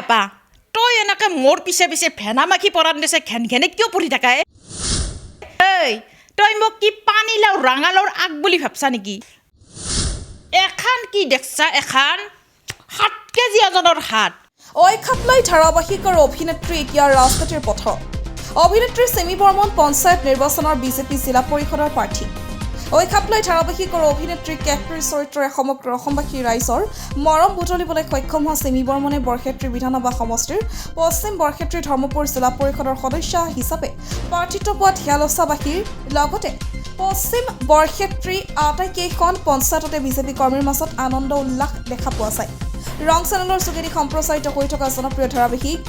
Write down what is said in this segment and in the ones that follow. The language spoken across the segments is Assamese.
আপা তই এনেকে মোৰ পিছে পিছে ভেনা মাখি পৰাত দিছে ঘেন ঘেনে কিয় পৰি থাকা এই তই মোক কি পানীলাও ৰাঙালাওৰ আগ বুলি ভাবছা নেকি এখন কি দেখছা এখন 7 কেজি ওজনৰ হাত ঐখাপলাই ধাৰাবাহিকৰ অভিনেত্ৰী এতিয়া ৰাজনীতিৰ পথত অভিনেত্ৰী চিমি বৰ্মন পঞ্চায়ত নিৰ্বাচনৰ বিজেপি জিলা পৰিষদৰ প্ৰাৰ্থী ঐখাপলাই ধাৰাবাহিকৰ অভিনেত্ৰী কেকৰীৰ চৰিত্ৰৰে সমগ্ৰ অসমবাসী ৰাইজৰ মৰম বুটলিবলৈ সক্ষম হোৱা চিমি বৰ্মনে বৰক্ষেত্ৰী বিধানসভা সমষ্টিৰ পশ্চিম বৰক্ষেত্ৰী ধৰ্মপুৰ জিলা পৰিষদৰ সদস্য হিচাপে প্ৰাৰ্থিত্ব পোৱা ধিয়ালচাবাসীৰ লগতে পশ্চিম বৰক্ষেত্ৰী আটাইকেইখন পঞ্চায়ততে বিজেপি কৰ্মীৰ মাজত আনন্দ উল্লাস দেখা পোৱা যায় ৰং চেনেলৰ যোগেদি সম্প্ৰচাৰিত হৈ থকা জনপ্ৰিয় ধাৰাবাহিক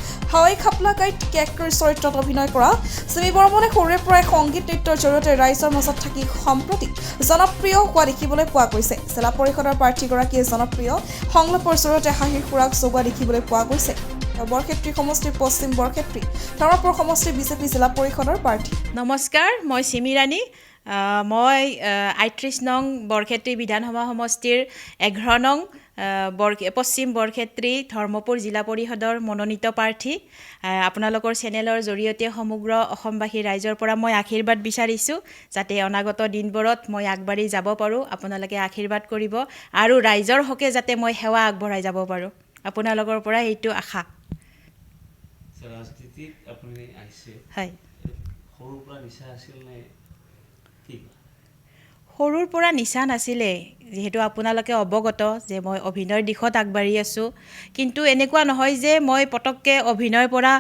ঐখাপলাকাইত কেকৰীৰ চৰিত্ৰত অভিনয় কৰা চিমি বৰ্মনে সৰুৰে পৰাই সংগীত নৃত্যৰ জৰিয়তে ৰাইজৰ মাজত থাকি সম্প্ৰতি জনপ্ৰিয় হোৱা দেখিবলৈ পোৱা গৈছে জিলা পৰিষদৰ প্ৰাৰ্থীগৰাকীয়ে জনপ্ৰিয় সংলাপৰ জৰিয়তে হাঁহিৰ খোৰাক যোগোৱা দেখিবলৈ পোৱা গৈছে বৰক্ষেত্ৰী সমষ্টিৰ পশ্চিম বৰক্ষেত্ৰী ধৰ্মপুৰ সমষ্টিৰ বিজেপি জিলা পৰিষদৰ প্ৰাৰ্থী নমস্কাৰ মই চিমি ৰাণী মই ৩৮ নং বৰক্ষেত্ৰী বিধানসভা সমষ্টিৰ 11 নং পশ্চিম বৰক্ষেত্ৰী ধৰ্মপুৰ জিলা পৰিষদৰ মনোনীত প্ৰাৰ্থী আপোনালোকৰ চেনেলৰ জৰিয়তে সমগ্ৰ অসমবাসী ৰাইজৰ পৰা মই আশীৰ্বাদ বিচাৰিছোঁ যাতে অনাগত দিনবোৰত মই আগবাঢ়ি যাব পাৰোঁ আপোনালোকে আশীৰ্বাদ কৰিব আৰু ৰাইজৰ হকে যাতে মই সেৱা আগবঢ়াই যাব পাৰোঁ আপোনালোকৰ পৰা এইটো আশা ৰাজনীতিত আপুনি আহিছে হয় সৰুৰ পৰা নিচা আছিল নে কি সৰুৰ পৰা নিচা নাছিলে যিহেতু আপোনালোকে অৱগত যে মই অভিনয়ৰ দিশত আগবাঢ়ি আছোঁ কিন্তু এনেকুৱা নহয় যে মই পটককৈ অভিনয়ৰ পৰা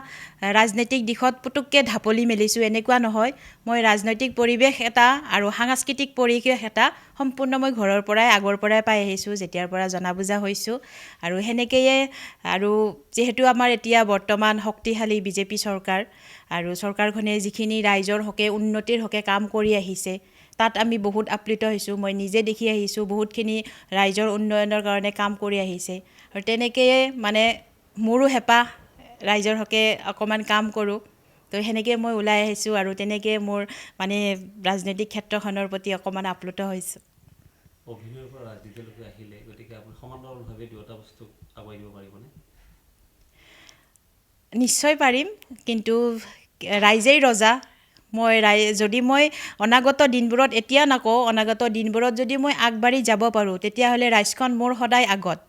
ৰাজনৈতিক দিশত পুতুককৈ ঢাপলি মেলিছোঁ এনেকুৱা নহয় মই ৰাজনৈতিক পৰিৱেশ এটা আৰু সাংস্কৃতিক পৰিৱেশ এটা সম্পূৰ্ণ মই ঘৰৰ পৰাই আগৰ পৰাই পাই আহিছোঁ যেতিয়াৰ পৰা জনা বুজা হৈছোঁ আৰু সেনেকৈয়ে আৰু যিহেতু আমাৰ এতিয়া বৰ্তমান শক্তিশালী বিজেপি চৰকাৰ আৰু চৰকাৰখনে যিখিনি ৰাইজৰ হকে উন্নতিৰ হকে কাম কৰি আহিছে তাত আমি বহুত আপ্লুত হৈছোঁ মই নিজে দেখি আহিছোঁ বহুতখিনি ৰাইজৰ উন্নয়নৰ কাৰণে কাম কৰি আহিছে আৰু তেনেকৈয়ে মানে মোৰো হেঁপাহ ৰাইজৰ হকে অকণমান কাম কৰোঁ তো সেনেকৈ মই ওলাই আহিছোঁ আৰু তেনেকৈ মোৰ মানে ৰাজনৈতিক ক্ষেত্ৰখনৰ প্ৰতি অকণমান আপ্লুত হৈছোঁ অভিনয়ৰ পৰা ৰাজনীতিলৈকে আহিলে গতিকে আপুনি সমান্তৰালভাৱে দুয়োটা বস্তু আগুৱাই দিব পাৰিবনে নিশ্চয় পাৰিম কিন্তু ৰাইজেই ৰজা মই যদি মই অনাগত দিনবোৰত এতিয়া নকওঁ অনাগত দিনবোৰত যদি মই আগবাঢ়ি যাব পাৰোঁ তেতিয়াহ'লে ৰাইজখন মোৰ সদায় আগত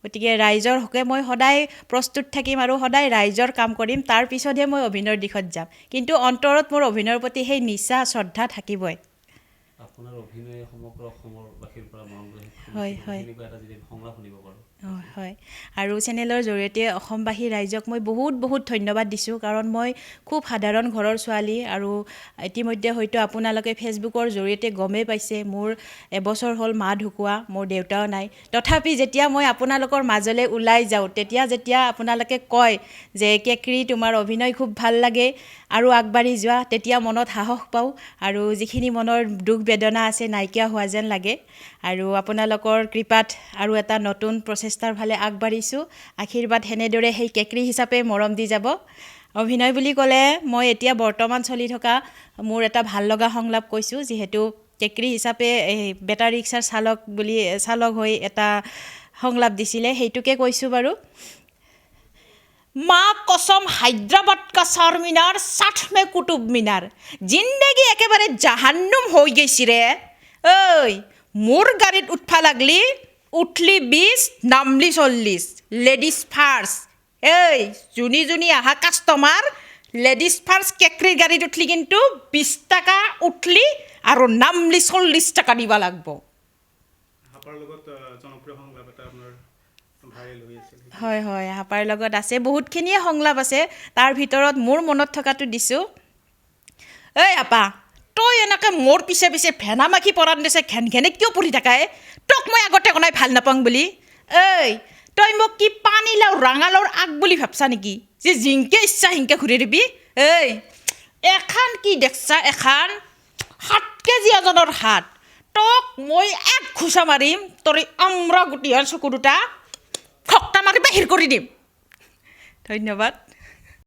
গতিকে ৰাইজৰ হকে মই সদায় প্ৰস্তুত থাকিম আৰু সদায় ৰাইজৰ কাম কৰিম তাৰ পিছতহে মই অভিনয়ৰ দিশত যাম কিন্তু অন্তৰত মোৰ অভিনয়ৰ প্ৰতি সেই নিচা শ্ৰদ্ধা থাকিবই আপোনাৰ অভিনয়ে সমগ্ৰ অসমৰবাসীৰ পৰা মৰম লৈ হয় হয় এনেকুৱা এটা যদি সংলাপ শুনিব পাৰোঁ হয় আৰু চেনেলৰ জৰিয়তে অসমবাসী ৰাইজক মই বহুত বহুত ধন্যবাদ দিছোঁ কাৰণ মই খুব সাধাৰণ ঘৰৰ ছোৱালী আৰু ইতিমধ্যে হয়তো আপোনালোকে ফেচবুকৰ জৰিয়তে গমেই পাইছে মোৰ এবছৰ হ'ল মা ঢুকুৱা মোৰ দেউতাও নাই তথাপি যেতিয়া মই আপোনালোকৰ মাজলৈ ওলাই যাওঁ যেতিয়া আপোনালোকে কয় যে কেকৰী তোমাৰ অভিনয় খুব ভাল লাগে আৰু আগবাঢ়ি যোৱা তেতিয়া মনত সাহস পাওঁ আৰু যিখিনি মনৰ দুখ বেদনা আছে নাইকিয়া হোৱা যেন লাগে আৰু আপোনালোকৰ কৃপাত আৰু এটা নতুন প্ৰচেষ্টাৰ ফালে আগবাঢ়িছোঁ আশীৰ্বাদ সেনেদৰে সেই কেকৰী হিচাপে মৰম দি যাব অভিনয় বুলি ক'লে মই এতিয়া বৰ্তমান চলি থকা মোৰ এটা ভাল লগা সংলাপ কৈছোঁ যিহেতু কেকৰী হিচাপে বেটাৰী ৰিক্সাৰ চালক হৈ এটা সংলাপ দিছিলে সেইটোকে কৈছোঁ বাৰু মা কসম হায়দ্ৰাবাদ কা চাৰমিনাৰ সাথ মে কুতুব মিনাৰ জিন্দগী একেবাৰে জাহান্নুম হৈ গৈছি ৰে ঐ মোৰ গাড়ীত উঠবা লাগলি উঠলি 20 নামলি 40 লেডিজ ফাৰ্ষ্ট এই যোনী আহা কাষ্টমাৰ লেডিজ ফাৰ্ষ্ট কেকৰীৰ গাড়ীত উঠলি কিন্তু 20 টকা উঠলি আৰু নামলি 40 টকা দিব লাগব হাপাৰ লগত জনপ্ৰিয় সংলাপ এটা আপোনাৰ ভাইৰেল হৈ আছিল হয় হয় হাপাৰ লগত আছে বহুতখিনিয়ে সংলাপ আছে তাৰ ভিতৰত মোৰ মনত থকাটো দিছোঁ এই আপা তই এনেকৈ মোৰ পিছে পিছে ভেনা মাখি পৰাত দিছে ঘেন ঘেনে কিয় পৰি থাকা তোক মই আগতে কোনাই ভাল নাপাওঁ বুলি এই তই মোক কি পানীলাও ৰাঙালাওৰ আগ বুলি ভাবছা নেকি যে জিংকে ইচ্ছা সিংকে ঘূৰি দিবি এই এখন কি দেখছা এখন 7 কেজি ওজনৰ হাত তোক মই এক ঘুচা মাৰিম তোৰ আমৰা গুটিহাৰ চকু দুটা খক্কা মাৰি বাহিৰ কৰি দিম ধন্যবাদ